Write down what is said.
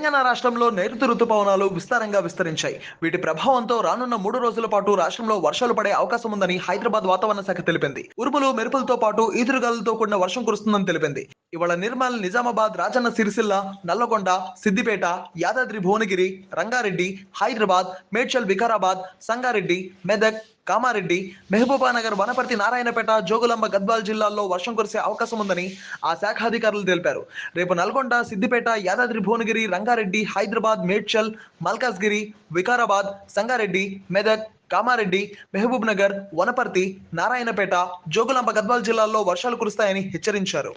తెలంగాణ రాష్ట్రంలో నైరుతి రుతుపవనాలు విస్తారంగా విస్తరించాయి. వీటి ప్రభావంతో రానున్న 3 రోజుల పాటు రాష్ట్రంలో వర్షాలు పడే అవకాశం ఉందని హైదరాబాద్ వాతావరణ శాఖ తెలిపింది. ఉరుములు, మెరుపులతో పాటు ఈదురుగాలులతో కూడిన వర్షం కురుస్తుందని తెలిపింది. ఇవాళ నిర్మల్, నిజామాబాద్, రాజన్న సిరిసిల్ల, నల్లగొండ, సిద్దిపేట, యాదాద్రి భువనగిరి, రంగారెడ్డి, హైదరాబాద్, మేడ్చల్, వికారాబాద్, సంగారెడ్డి, మెదక్, కామారెడ్డి, మహబూబానగర్, వనపర్తి, నారాయణపేట, జోగులాంబ, గద్వాల్ జిల్లాల్లో వర్షం కురిసే అవకాశం ఉందని ఆ శాఖ అధికారులు తెలిపారు. రేపు నల్గొండ, సిద్దిపేట, యాదాద్రి భువనగిరి, రంగారెడ్డి, హైదరాబాద్, మేడ్చల్, మల్కాజ్గిరి, వికారాబాద్, సంగారెడ్డి, మెదక్, కామారెడ్డి, మహబూబ్ నగర్, వనపర్తి, నారాయణపేట, జోగులాంబ, గద్వాల్ జిల్లాల్లో వర్షాలు కురుస్తాయని హెచ్చరించారు.